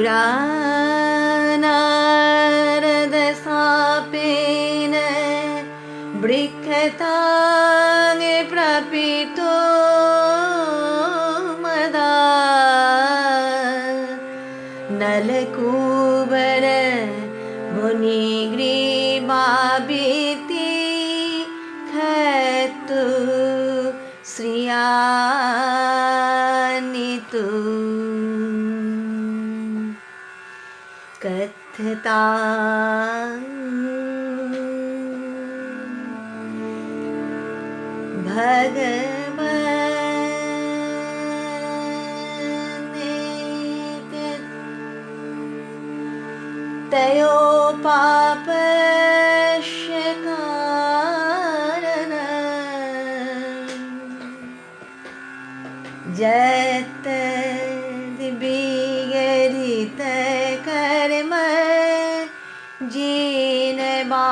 पुरानारदशापेन बृहताङ् प्रपितो मदा नलकूबर मुनिग्रीवाभिति खतु श्रियानितु कथतां तयो पापस्य कारणं जत विगरित कर्म जिनबा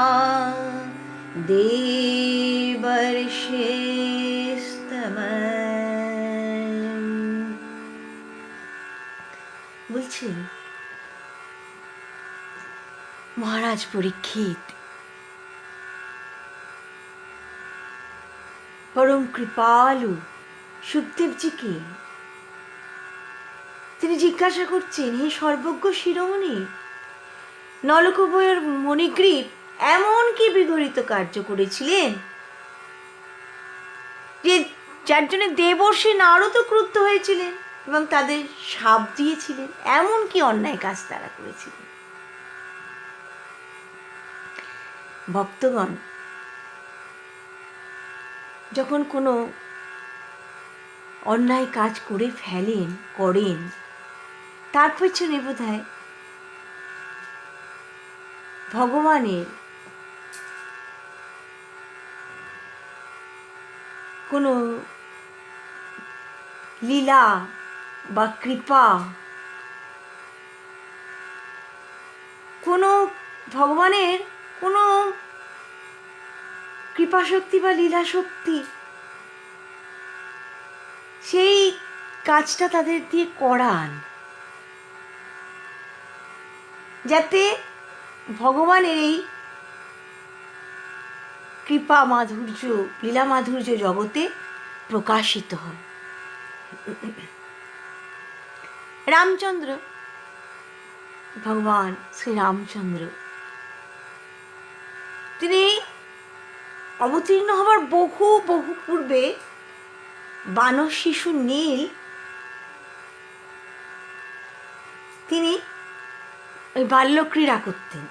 देवर्षिस्तम। বলছেন মহারাজ পরীক্ষিত পরম কৃপালু সুখদেবজিকে তিনি জিজ্ঞাসা করছেন, হে সর্বজ্ঞ শিরোমণি, নলকূবরের মণিগ্রীব এমন কি বিগড়িত কার্য করেছিলেন যে যার জন্য দেবর্ষি নারদ ক্রুদ্ধ হয়েছিলেন এবং তাদের শাপ দিয়েছিলেন? এমন কি অন্যায় কাজ তারা করেছিলেন? ভক্তগণ যখন কোনো অন্যায় কাজ করে করেন, তার পেছনে বোধহয় ভগবানের কোনো লীলা বা কৃপা, কোনো ভগবানের কোনো কৃপাশক্তি বা লীলা শক্তি সেই কাজটা তাদের দিয়ে করান, যাতে ভগবানের এই কৃপা মাধুর্য, লীলা মাধুর্য জগতে প্রকাশিত হয়। রামচন্দ্র, ভগবান শ্রীরামচন্দ্র, তিনি অবতীর্ণ হবার বহু বহু পূর্বে বানর শিশু নীল তিনি ওই বাল্যক্রীড়া করতেন।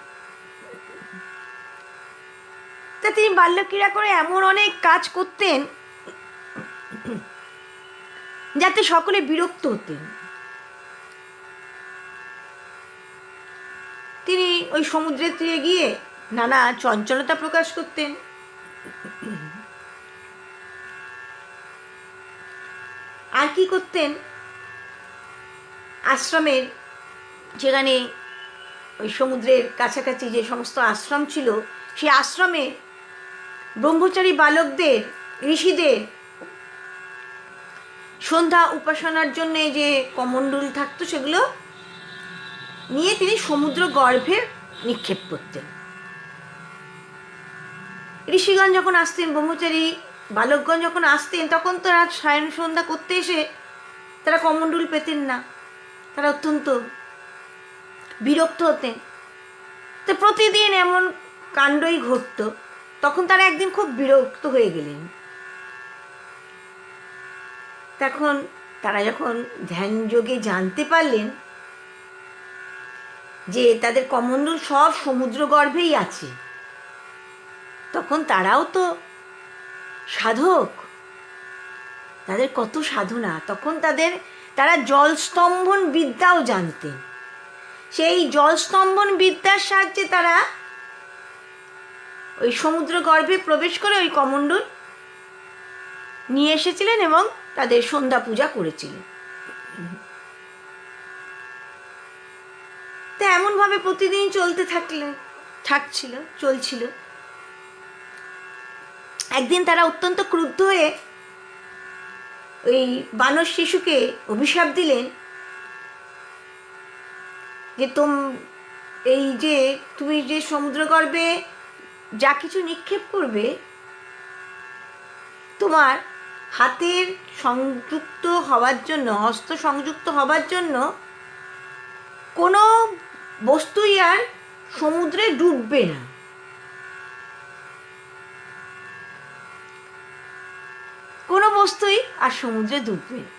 তা তিনি বাল্যক্রীড়া করে এমন অনেক কাজ করতেন যাতে সকলে বিরক্ত হতেন। তিনি ওই সমুদ্রের তীরে গিয়ে নানা চঞ্চলতা প্রকাশ করতেন। আর কি করতেন? আশ্রমের, যেখানে ওই সমুদ্রের কাছাকাছি যে সমস্ত আশ্রম ছিল, সেই আশ্রমে ব্রহ্মচারী বালকদের, ঋষিদের সন্ধ্যা উপাসনার জন্যে যে কমণ্ডল থাকতো, সেগুলো নিয়ে তিনি সমুদ্র গর্ভে নিক্ষেপ করতেন। ঋষিগণ যখন আসতেন, ব্রহ্মচারী বালকগণ যখন আসতেন, তখন তো রাত সায়ন সন্ধ্যা করতে এসে তারা কমণ্ডল পেতেন না, তারা অত্যন্ত বিরক্ত হতেন। তো প্রতিদিন এমন কাণ্ডই ঘটত। তখন তারা একদিন খুব বিরক্ত হয়ে গেলেন। তখন তারা যখন ধ্যান যোগে জানতে পারলেন যে তাদের কমণ্ডল সব সমুদ্র গর্ভেই আছে, তখন তারাও তো সাধক, তাদের কত সাধনা, তখন তারা জলস্তম্ভন বিদ্যাও জানতেন। সেই জলস্তম্ভন বিদ্যার সাহায্যে তারা ওই সমুদ্র গর্ভে প্রবেশ করে ওই কমণ্ডল নিয়ে এসেছিলেন এবং তাদের সন্ধ্যা পূজা করেছিলেন। তো এমনভাবে প্রতিদিন চলছিল। একদিন তারা অত্যন্ত ক্রুদ্ধ হয়ে ওই বানর শিশুকে অভিশাপ দিলেন যে এই যে তুমি যে সমুদ্রগর্ভে যা কিছু নিক্ষেপ করবে, তোমার হাতের সংযুক্ত হওয়ার জন্য, হস্ত সংযুক্ত হওয়ার জন্য কোনো বস্তুই আর সমুদ্রে ডুববে না। কোনো বস্তুই আর সমুদ্রে ডুববে না।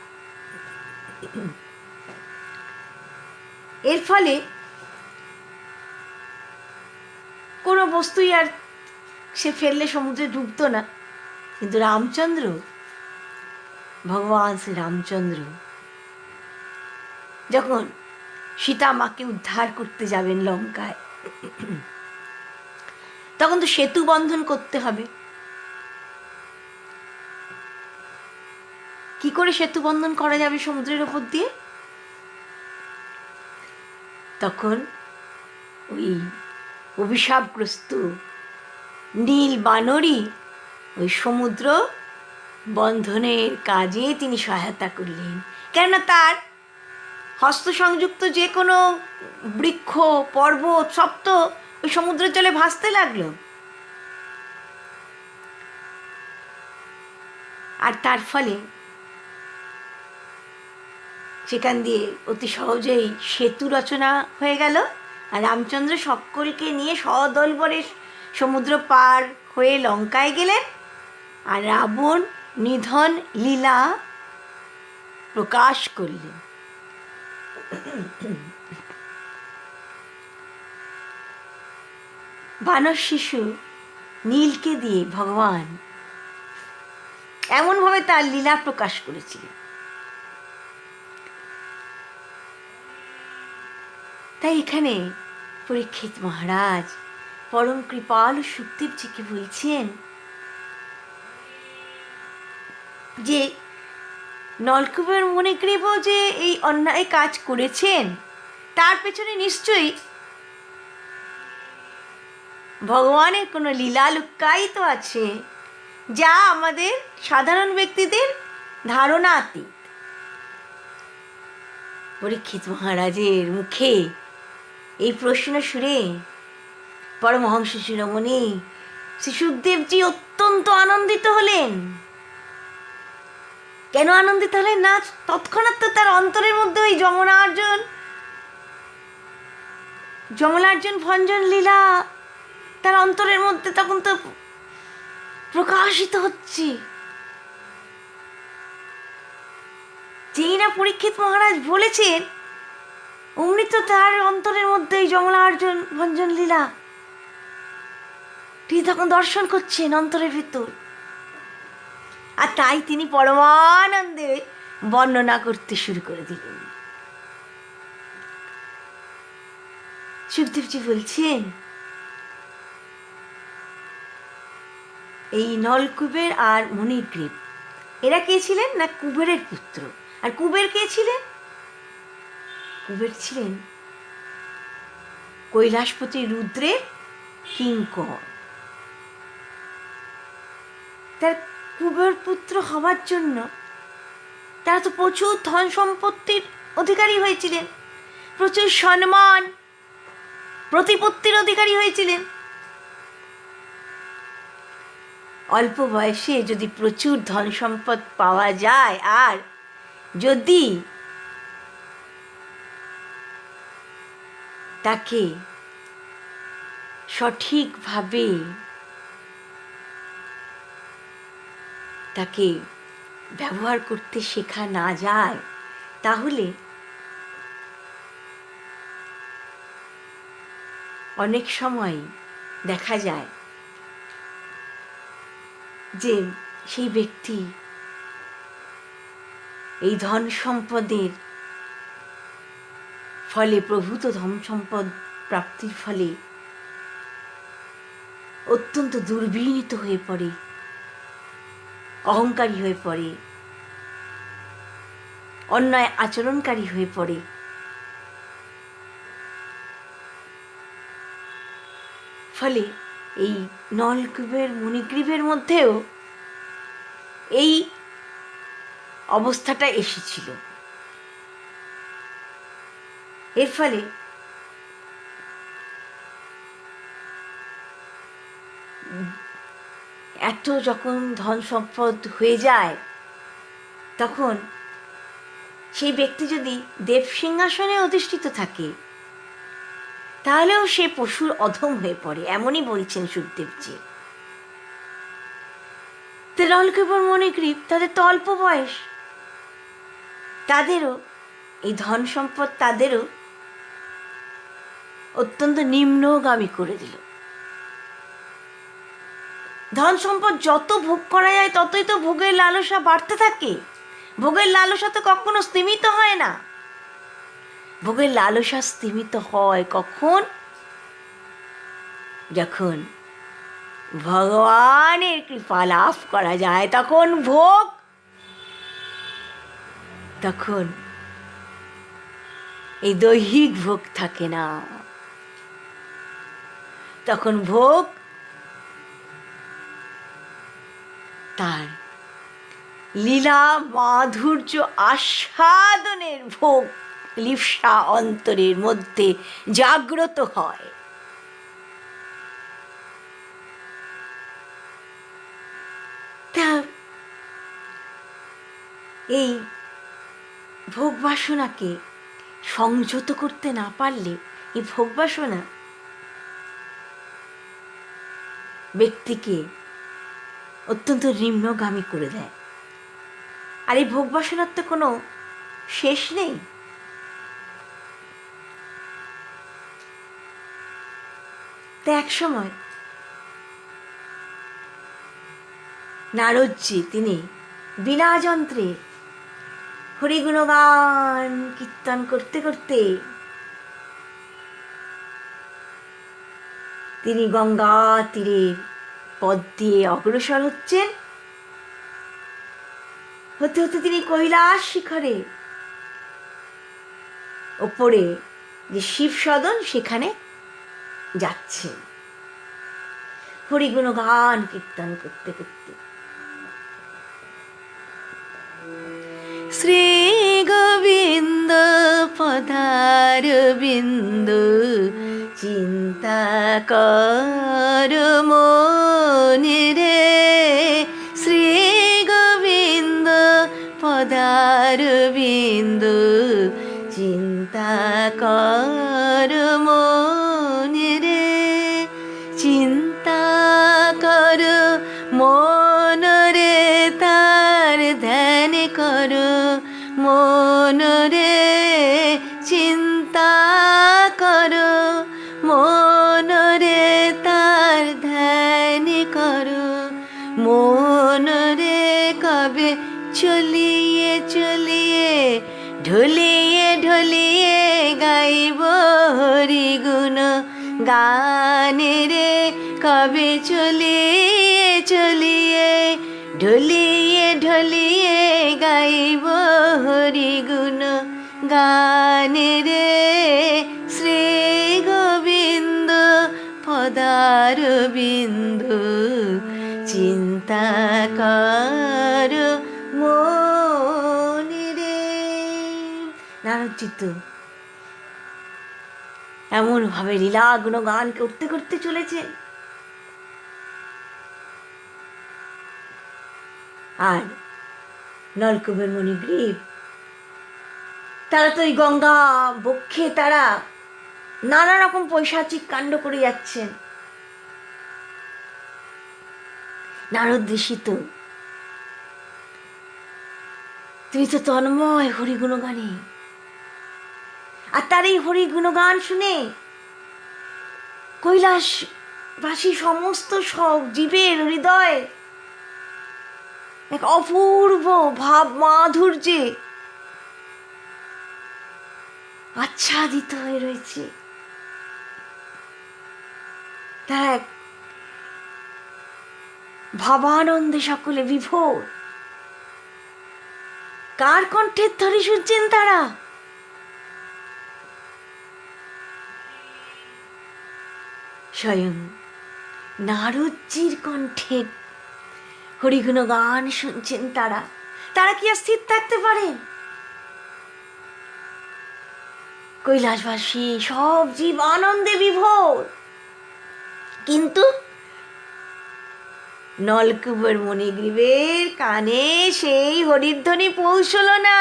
এর ফলে কোনো বস্তুই আর সে ফেললে সমুদ্রে ডুবতো না। কিন্তু রামচন্দ্র, ভগবান শ্রী রামচন্দ্র যখন সীতা মাকে উদ্ধার করতে যাবেন লঙ্কায়, তখন তো সেতু বন্ধন করতে হবে। কি করে সেতু বন্ধন করা যাবে সমুদ্রের ওপর দিয়ে? তখন ওই অভিশাপগ্রস্ত নীল বানরই ওই সমুদ্র বন্ধনের কাজে তিনি সহায়তা করলেন। কেননা তার হস্ত সংযুক্ত যে কোনো বৃক্ষ, পর্বত সব তো ওই সমুদ্রের জলে ভাসতে লাগলো। আর তার ফলে সেখান দিয়ে অতি সহজেই সেতু রচনা হয়ে গেল। আর রামচন্দ্র সকলকে নিয়ে সদলবলে সমুদ্র পার হয়ে লঙ্কায় গেলেন। আর রাবণ নিধন লীলা প্রকাশ করলেন। বানর শিশু নীলকে দিয়ে ভগবান এমনভাবে তার লীলা প্রকাশ করেছিলেন। তাই এখানে পরীক্ষিত মহারাজ পরম কৃপালু সুখদেবজিকে বলছেন যে নলকূপের মণিগ্রীবও যে এই অন্যায় কাজ করেছেন, তার পেছনে নিশ্চয়ই ভগবানের কোনো লীলা লুক্কায়িত আছে, যা আমাদের সাধারণ ব্যক্তিদের ধারণাতীত। পরীক্ষিত মহারাজের মুখে এই প্রশ্ন শুনে পরমহংস শিরোমণি শ্রী সুখদেবজি অত্যন্ত আনন্দিত হলেন। কেন আনন্দিত হলেন না? তৎক্ষণাৎ তো তার অন্তরের মধ্যে ওই যমলার্জুন ভঞ্জন লীলা তার অন্তরের মধ্যে তখন তো প্রকাশিত হচ্ছে। যেই না পরীক্ষিত মহারাজ বলেছেন, অমনি তো তার অন্তরের মধ্যে এই যমলার্জুন ভঞ্জন লীলা তিনি তখন দর্শন করছেন অন্তরের ভিতর। আর তাই তিনি পরমানন্দে বর্ণনা করতে শুরু করে দিলেন। সুখদেবজি বলছেন, এই নলকুবের আর মণিগ্রীব এরা কে ছিলেন না কুবেরের পুত্র। আর কুবের কে ছিলেন? কুবের ছিলেন কৈলাসপতি রুদ্রের কিঙ্কর। তার কুবের পুত্র হওয়ার জন্য তারা তো প্রচুর ধন সম্পত্তির অধিকারী হয়েছিলেন, প্রচুর সম্মান প্রতিপত্তির অধিকারী হয়েছিলেন। অল্প বয়সে যদি প্রচুর ধন সম্পদ পাওয়া যায়, আর যদি তাকে সঠিকভাবে তাকে ব্যবহার করতে শেখা না যায়, তাহলে অনেক সময় দেখা যায় যে সেই ব্যক্তি এই ধন সম্পদের ফলে, প্রভূত ধন সম্পদ প্রাপ্তির ফলে অত্যন্ত দুর্বিনীত হয়ে পড়ে, অহংকারী হয়ে পড়ে, অন্যায় আচরণকারী হয়ে পড়ে। ফলে এই নলকুবের মণিগ্রীবের মধ্যেও এই অবস্থাটা এসেছিল। এর ফলে এত যখন ধন সম্পদ হয়ে যায়, তখন সেই ব্যক্তি যদি দেব সিংহাসনে অধিষ্ঠিত থাকে, তাহলেও সে পশুর অধম হয়ে পড়ে, এমনই বলছেন সুখদেবজি। নলকূবর মণিগ্রীব, তাদের তো অল্প বয়স, তাদেরও এই ধন সম্পদ তাদেরও অত্যন্ত নিম্নগামী করে দিল। ধন সম্পদ যত ভোগ করা যায় ততই তো ভোগের লালসা বাড়তে থাকে। ভোগের লালসা তো কখনো স্তিমিত হয় না। ভোগের লালসা স্তিমিত হয় কখন? যখন ভগবানের কৃপা লাভ করা যায়, তখন ভোগ, তখন এই দৈহিক ভোগ থাকে না। তখন ভোগ তার লীলা মাধুর্য আস্বাদনের ভোগ লিপ্সা অন্তরের মধ্যে জাগ্রত হয়। তা এই ভোগ বাসনাকে সংযত করতে না পারলে এই ভোগ বাসনা ব্যক্তিকে অত্যন্ত নিম্নগামী করে দেয়। আর এই ভোগ বাসনার তো কোনো শেষ নেই। তা এক সময় নারদজি তিনি বিনা যন্ত্রে হরিগুণগান কীর্তন করতে করতে তিনি গঙ্গা তীরের পথ দিয়ে অগ্রসর হচ্ছেন। হতে হতে তিনি কৈলাস শিখরে ওপরে যে শিব সদন সেখানে যাচ্ছেন হরিগুণগান কীর্তন করতে করতে। শ্রী গোবিন্দ পদার বিন্দু চিন্তা কর মনে রে, শ্রী গোবিন্দ পদার বিন্দু চিন্তা কর মনে রে, চিন্তা কর মন রে তার ধ্যান কর মন রে, চিন্তা কর মন রে তার ধ্যান কর মন রে। কবে চলিয়ে চলিয়ে ঢলিয়ে ঢলিয়ে গাইব হরি গুণ গান রে, কবে চলিয়ে চলিয়ে ঢলিয়ে ঢলিয়ে গাইব হরি গুণ গান রে, শ্রী গোবিন্দ পদার বিন্দু চিন্তা কর মনে রে। নারদজিৎ এমনভাবে লীলা গুণগান করতে করতে চলেছে। আর নলকূবের মণিগ্রীব তারা তো ওই গঙ্গা বক্ষে তারা নানা রকম পৈশাচিক কাণ্ড করে যাচ্ছেন। নারদ ঋষি তো তুমি তো তন্ময় হরিগুণগানে, আর তার এই হরিগুণগান শুনে কৈলাসবাসী সমস্ত সব জীবের হৃদয় এক অপূর্ব ভাব মাধুর্যে আচ্ছাদিত হয়ে রয়েছে। তারা এক ভাবানন্দে সকলে বিভোর। কার কণ্ঠের ধ্বনি শুনছেন তারা? স্বয়ং নারদজির কণ্ঠের হরিগুণ গান শুনছেন তারা। তারা কি আর স্থির থাকতে পারেন? কৈলাসবাসী সব জীব আনন্দে বিভোর, কিন্তু নলকূপের মণিগ্রীবের কানে সেই হরিধ্বনি পৌঁছল না।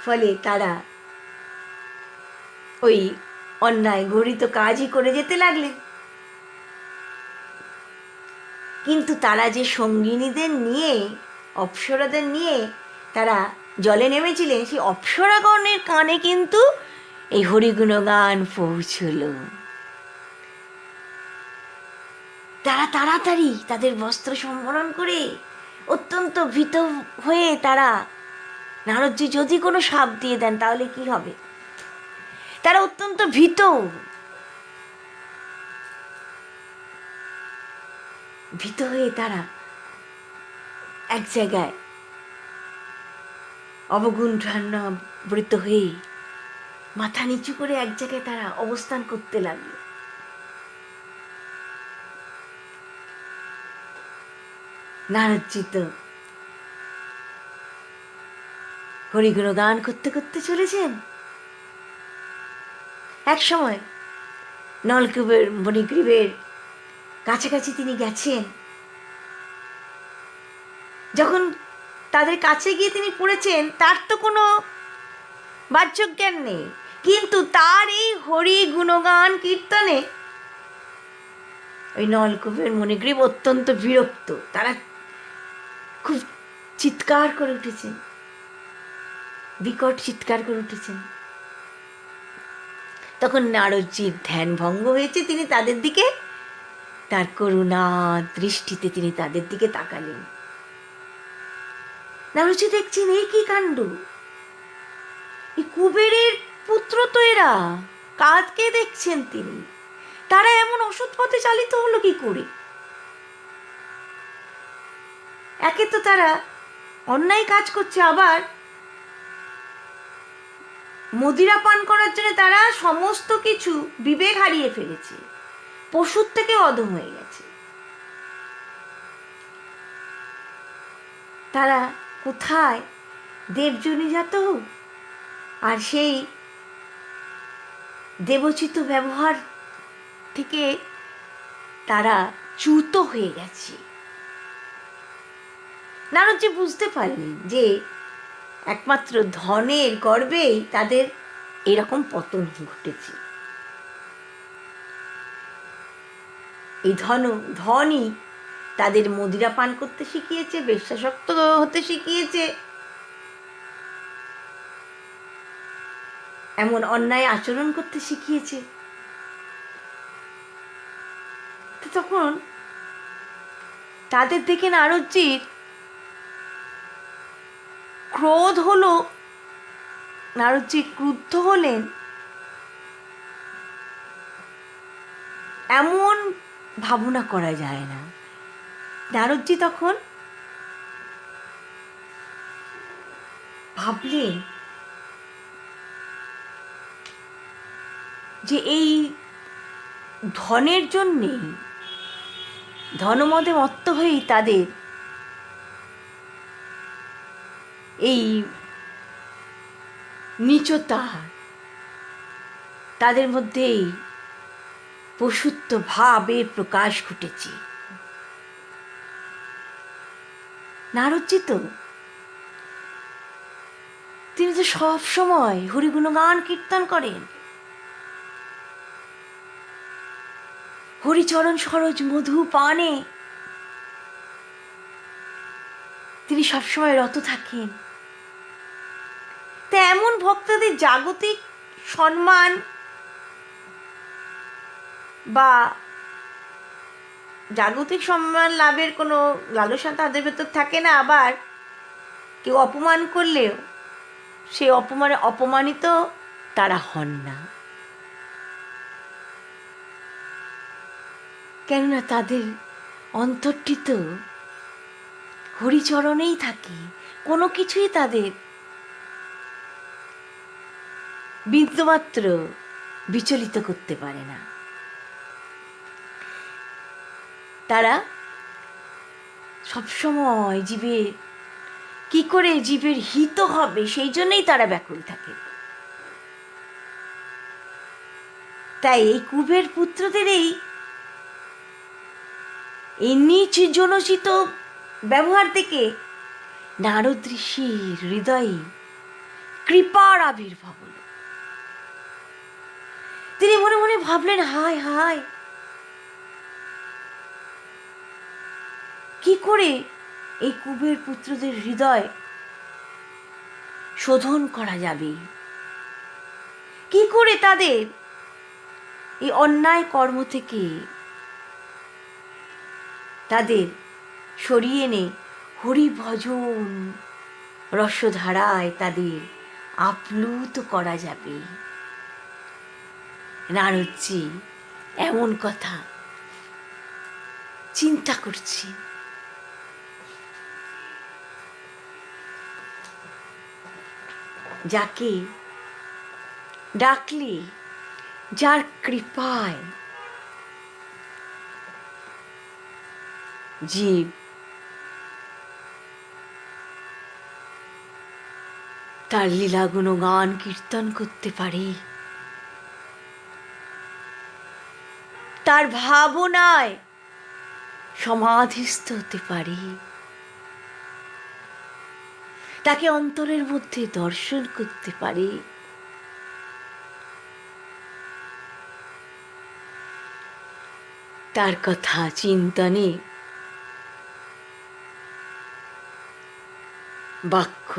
ফলে তারা ওই অন্যায় গড়িত কাজই করে যেতে লাগলেন। কিন্তু তারা যে সঙ্গিনীদের নিয়ে, অপ্সরাদের নিয়ে তারা জলে নেমেছিলেন, সেই অপ্সরাগণের কানে কিন্তু এই হরিগুণগান পৌঁছল। তারা তাড়াতাড়ি তাদের বস্ত্র সম্বরণ করে অত্যন্ত ভীত হয়ে তারা, নারদজি যদি কোনো শাপ দিয়ে দেন তাহলে কি হবে, তারা অত্যন্ত ভীত হয়ে তারা এক জায়গায় অবগুণ্ঠান্বিত হয়ে মাথা নিচু করে এক জায়গায় তারা অবস্থান করতে লাগলো। নারদজি তো হরিগুণ গান করতে করতে চলেছেন। এক সময় নলকূপের মণিগ্রীবের কাছাকাছি তিনি গেছেন। যখন তাদের কাছে গিয়ে তিনি পড়েছেন, তার তো কোনো বাহ্যজ্ঞান নেই, কিন্তু তার এই হরি গুণগান কীর্তনে ওই নলকূপের মণিগ্রীব অত্যন্ত বিরক্ত। তারা খুব চিৎকার করে উঠেছেন, বিকট চিৎকার করে উঠেছেন। তখন নারদজির ধ্যান ভঙ্গ হয়েছে, তিনি তাদের দিকে তার করুণা দৃষ্টিতে তিনি তাদের দিকে তাকালেন। নারদজি দেখছেন এই কি কাণ্ড, এই কুবেরের পুত্র তো এরা, কাকে দেখছেন তিনি, তারা এমন অসৎ পথে চালিত হলো কি করে? একে তো তারা অন্যায় কাজ করছে, আবার মদিরা পান করার জন্য তারা সমস্ত কিছু বিবেক হারিয়ে ফেলেছে, পশুর থেকে অধম হয়ে গেছে। তারা কোথায় দেবজনী জাত, আর সেই দেবচিত ব্যবহার থেকে তারা চ্যুত হয়ে গেছে। নারদজি বুঝতে পারলেন যে একমাত্র ধনের গর্বেই তাদের এরকম পতন ঘটেছে। এই ধনই তাদের মদিরা পান করতে শিখিয়েছে, বেশ্যাসক্ত হতে শিখিয়েছে, এমন অন্যায় আচরণ করতে শিখিয়েছে। তখন তাদের দেখে নারদজির ক্রোধ হলো, নারদজি ক্রুদ্ধ হলেন। এমন ভাবনা করা যায় না। নারদজি তখন ভাবলেন যে এই ধনের জন্যেই, ধনমদে মত্ত হয়েই তাদের এই নীচতা, তাদের মধ্যেই পশুত্ব ভাবের প্রকাশ ঘটেছে। নারদজি তো তিনি তো সব সময় হরিগুণগান কীর্তন করেন, হরিচরণ সরোজ মধু পানে তিনি সবসময় রত থাকেন। তা এমন ভক্তদের জাগতিক সম্মান বা জাগতিক সম্মান লাভের কোনো লালসা তাদের ভেতর থাকে না। আবার কেউ অপমান করলেও সেই অপমানে অপমানিত তারা হন না, কেননা তাদের অন্তরটি তো হরিচরণেই থাকে, কোনো কিছুই তাদের বিন্দুমাত্র বিচলিত করতে পারে না। তারা সবসময় জীবের কি করে জীবের হিত হবে সেই জন্যই তারা ব্যাকুল থাকে। তাই এই কুবের পুত্রদের এই নিচ জনচিত ব্যবহার থেকে নারদ ঋষির হৃদয়ে কৃপার আবির্ভাব হল। তিনি মনে মনে ভাবলেন, হায় হায়, কি করে এই কুবের পুত্রদের হৃদয় শোধন করা যাবে, কি করে তাদের এই অন্যায় কর্ম থেকে তাদের সরিয়ে এনে হরি ভজন রসধারায় তাদের আপ্লুত করা যাবে। নারদজি এমন কথা চিন্তা করছি। যাকে ডাকলে, যার কৃপায় জীব তার লীলাগুণ গান কীর্তন করতে পারে, তার ভাবনায় সমাধিস্থ হতে পারে, তাকে অন্তরের মধ্যে দর্শন করতে পারে, তার কথা চিন্তনে বাক্য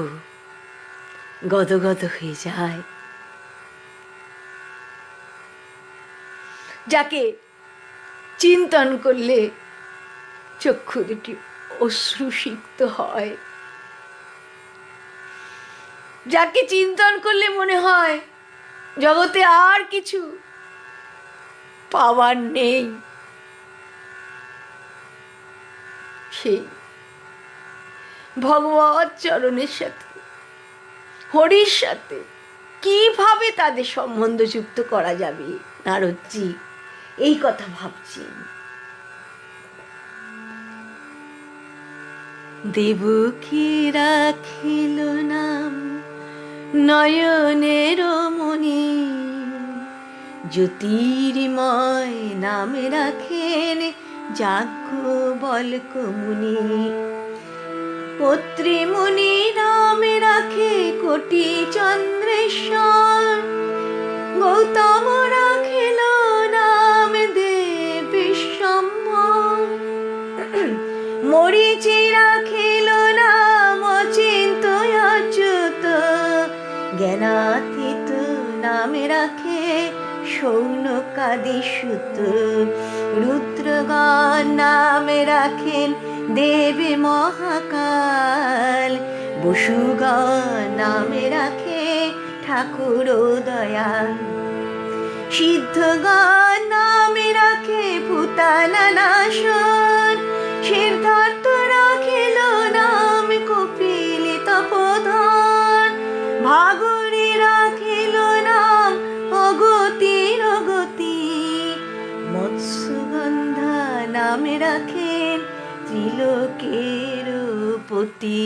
গদগদ হয়ে যায়, যাকে চিন্তন করলে চক্ষু দুটি অশ্রুসিক্ত হয়, যাকে চিন্তন করলে মনে হয় জগতে আর কিছু পাওয়ার নেই, সেই ভগবৎ চরণের সাথে, হরির সাথে কিভাবে তাদের সম্বন্ধ যুক্ত করা যাবে, নারদজি এই কথা ভাবছেন। দেবকী রাখিল নাম নয়নের মণি, জ্যোতির্ময় নামে রাখেন যাজ্ঞবল্ক্য মুনি, পত্রীমুনি নামে রাখে কোটি চন্দ্রেশ্বর, গৌতম রাখিল নাম দেবেশ্বর, মরীচি রাখিল নাম অচিন্ত অচ্যুত, জ্ঞানাতীত নামে রাখে শৌনকাদি সুত, রুদ্রগণ নামে রাখেন দেবী মহাকাল, বসুগণ নামে রাখে ঠাকুর দয়াল, সিদ্ধগণ নামে রাখে ভূতানা নাশন, সিদ্ধার্থ রাখিল নাম কপিল তপোধন, ভাগরী রাখিল নাম অগতির অগতি, মৎস্যগন্ধা নামে রাখেন ত্রিলোকের পতি।